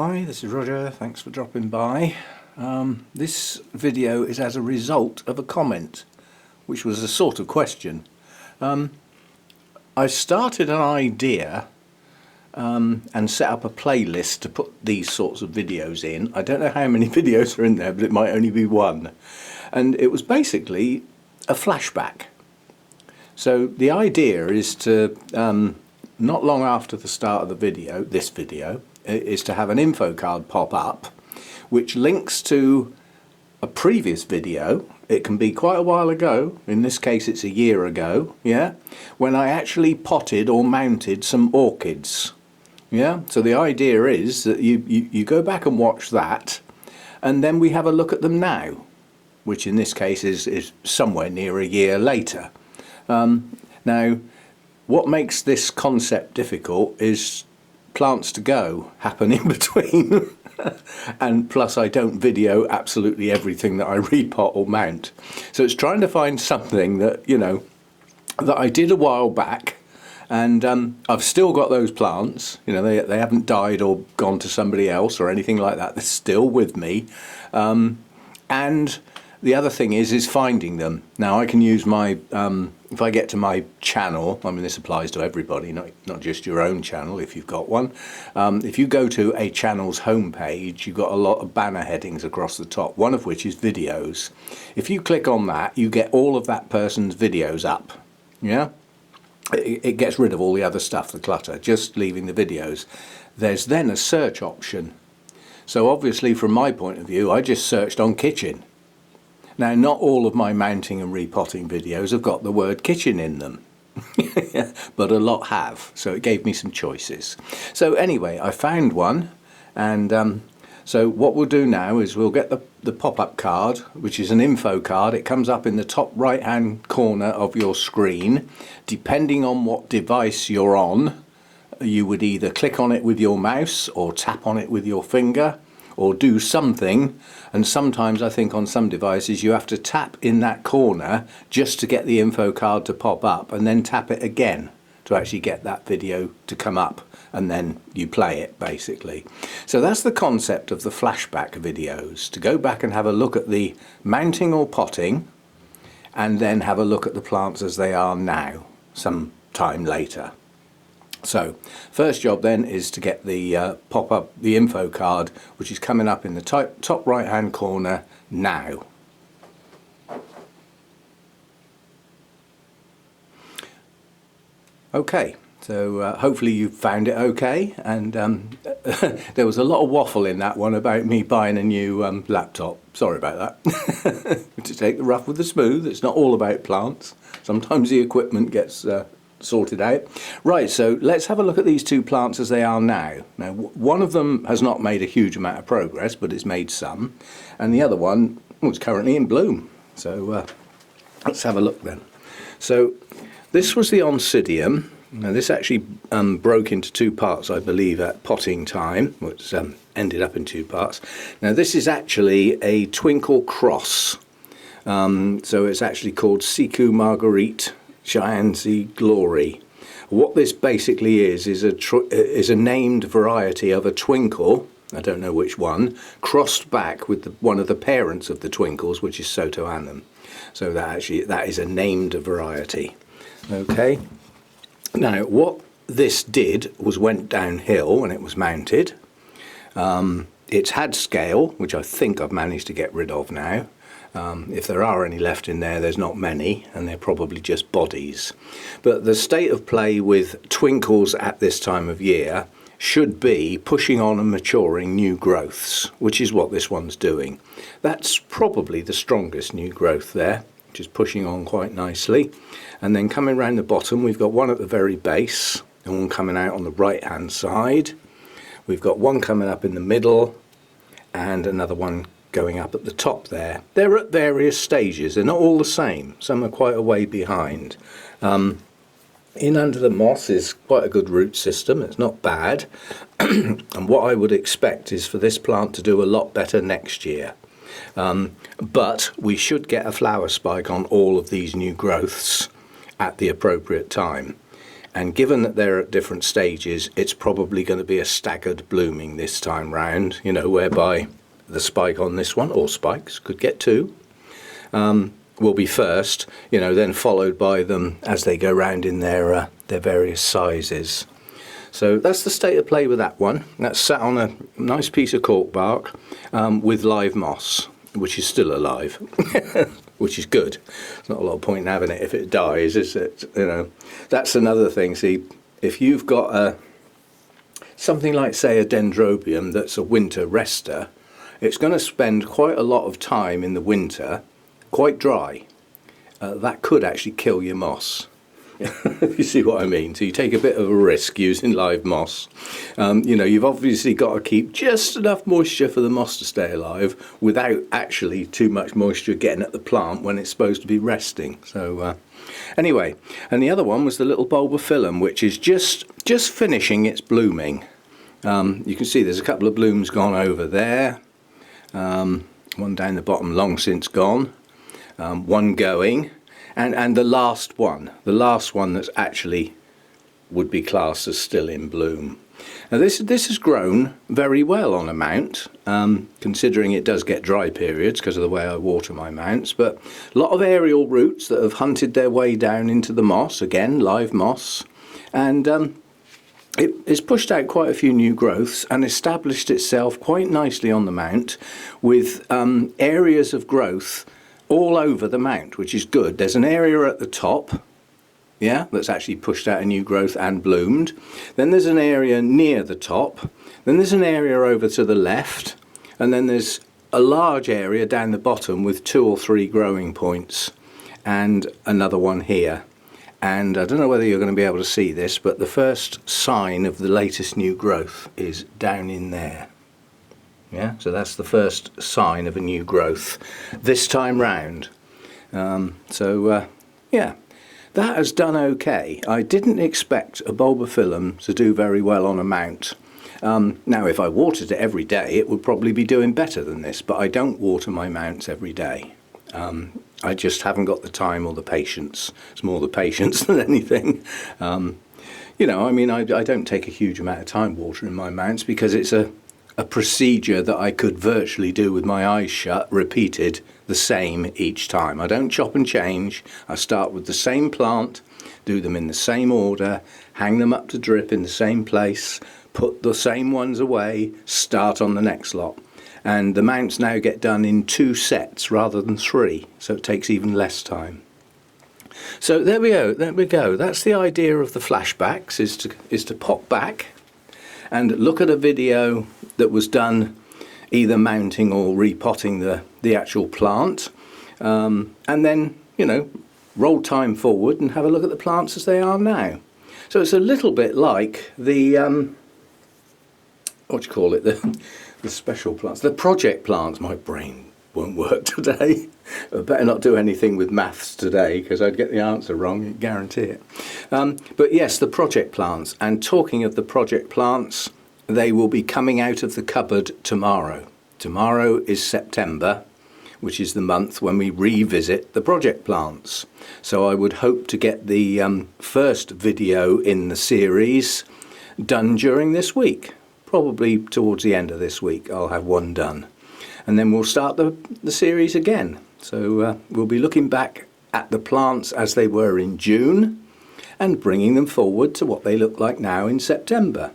Hi, this is Roger, thanks for dropping by. This video is as a result of a comment, which was a sort of question. I started an idea and set up a playlist to put these sorts of videos in. I don't know how many videos are in there, but it might only be one. And it was basically a flashback. So the idea is to, not long after the start of the video, this video, is to have an info card pop up which links to a previous video. It can be quite a while ago, in this case it's a year ago, yeah, when I actually potted or mounted some orchids. Yeah, so the idea is that you go back and watch that, and then we have a look at them now, which in this case is somewhere near a year later. Now, what makes this concept difficult is plants to go happen in between. And plus I don't video absolutely everything that I repot or mount. So it's trying to find something that, you know, that I did a while back, and I've still got those plants. You know, they haven't died or gone to somebody else or anything like that. They're still with me. And the other thing is finding them. Now I can use my, if I get to my channel, I mean this applies to everybody, not just your own channel if you've got one. If you go to a channel's homepage, you've got a lot of banner headings across the top, one of which is videos. If you click on that, you get all of that person's videos up. Yeah? It gets rid of all the other stuff, the clutter, just leaving the videos. There's then a search option. So obviously from my point of view, I just searched on kitchen. Now, not all of my mounting and repotting videos have got the word kitchen in them, but a lot have, so it gave me some choices. So anyway, I found one, and so what we'll do now is we'll get the pop-up card, which is an info card. It comes up in the top right-hand corner of your screen. Depending on what device you're on, you would either click on it with your mouse or tap on it with your finger, or do something, and sometimes I think on some devices you have to tap in that corner just to get the info card to pop up, and then tap it again to actually get that video to come up, and then you play it basically. So that's the concept of the flashback videos, to go back and have a look at the mounting or potting, and then have a look at the plants as they are now, some time later. So, first job then is to get the pop-up, the info card, which is coming up in the top right-hand corner now. Okay, so hopefully you found it okay, and there was a lot of waffle in that one about me buying a new laptop. Sorry about that. To take the rough with the smooth, it's not all about plants. Sometimes the equipment gets sorted out. Right, so let's have a look at these two plants as they are now. Now, one of them has not made a huge amount of progress, but it's made some, and the other one is currently in bloom. So let's have a look then. So this was the Oncidium. Now this actually broke into two parts, I believe, at potting time, which ended up in two parts. Now this is actually a twinkle cross. So it's actually called Siku Marguerite Cheyenne Glory. What this basically is a named variety of a twinkle, I don't know which one, crossed back with one of the parents of the twinkles, which is Sotoanum. So that is a named variety. Okay. Now what this did was went downhill when it was mounted. It's had scale, which I think I've managed to get rid of now. If there are any left in there, there's not many, and they're probably just bodies. But the state of play with twinkles at this time of year should be pushing on and maturing new growths, which is what this one's doing. That's probably the strongest new growth there, which is pushing on quite nicely. And then coming around the bottom, we've got one at the very base, and one coming out on the right-hand side. We've got one coming up in the middle, and another one going up at the top there. They're at various stages, they're not all the same, some are quite a way behind. In under the moss is quite a good root system, it's not bad. And what I would expect is for this plant to do a lot better next year. But we should get a flower spike on all of these new growths at the appropriate time. and given that they're at different stages, it's probably going to be a staggered blooming this time round, you know, whereby the spike on this one, or spikes, could get two, will be first, you know, then followed by them as they go round in their various sizes. So that's the state of play with that one. That's sat on a nice piece of cork bark with live moss, which is still alive, which is good. There's not a lot of point in having it if it dies, is it? You know, that's another thing. See, if you've got something like, say, a dendrobium that's a winter rester, it's going to spend quite a lot of time in the winter quite dry. That could actually kill your moss. You see what I mean? So you take a bit of a risk using live moss. You know, you've obviously got to keep just enough moisture for the moss to stay alive without actually too much moisture getting at the plant when it's supposed to be resting. So anyway, and the other one was the little Bulbophyllum, which is just finishing its blooming. You can see there's a couple of blooms gone over there. One down the bottom long since gone. One going. And the last one that's actually would be classed as still in bloom. Now this has grown very well on a mount, considering it does get dry periods because of the way I water my mounts, but a lot of aerial roots that have hunted their way down into the moss, again live moss, and it has pushed out quite a few new growths and established itself quite nicely on the mount with areas of growth all over the mount, which is good. There's an area at the top, yeah, that's actually pushed out a new growth and bloomed. Then there's an area near the top. Then there's an area over to the left. And then there's a large area down the bottom with 2 or 3 growing points. And another one here. And I don't know whether you're going to be able to see this, but the first sign of the latest new growth is down in there. Yeah, so that's the first sign of a new growth this time round. Yeah, that has done okay. I didn't expect a Bulbophyllum to do very well on a mount. Now, if I watered it every day, it would probably be doing better than this, but I don't water my mounts every day. I just haven't got the time or the patience. It's more the patience than anything. You know, I mean, I don't take a huge amount of time watering my mounts because it's a procedure that I could virtually do with my eyes shut, repeated the same each time. I don't chop and change. I start with the same plant, do them in the same order, hang them up to drip in the same place, put the same ones away, start on the next lot. And the mounts now get done in 2 sets rather than 3, so it takes even less time. So there we go. That's the idea of the flashbacks, is to pop back and look at a video that was done either mounting or repotting the actual plant, and then, you know, roll time forward and have a look at the plants as they are now. So it's a little bit like the what do you call it, the special plants, the project plants. My brain won't work today. I better not do anything with maths today because I'd get the answer wrong, I guarantee it. But yes, the project plants. And talking of the project plants, they will be coming out of the cupboard tomorrow. Tomorrow is September, which is the month when we revisit the project plants. So I would hope to get the first video in the series done during this week. Probably towards the end of this week I'll have one done. And then we'll start the series again. So we'll be looking back at the plants as they were in June and bringing them forward to what they look like now in September.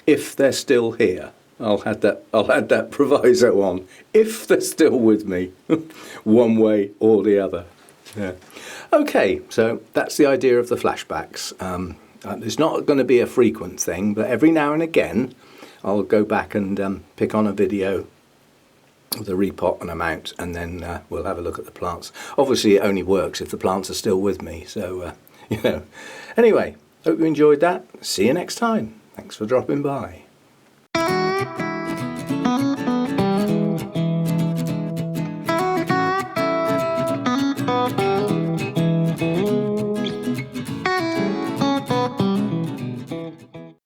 If they're still here. I'll add that proviso on. If they're still with me, one way or the other. Yeah. Okay, so that's the idea of the flashbacks. It's not going to be a frequent thing, but every now and again I'll go back and pick on a video with a repot and a mount, and then we'll have a look at the plants. Obviously it only works if the plants are still with me, so you know. Anyway, hope you enjoyed that. See you next time. Thanks for dropping by.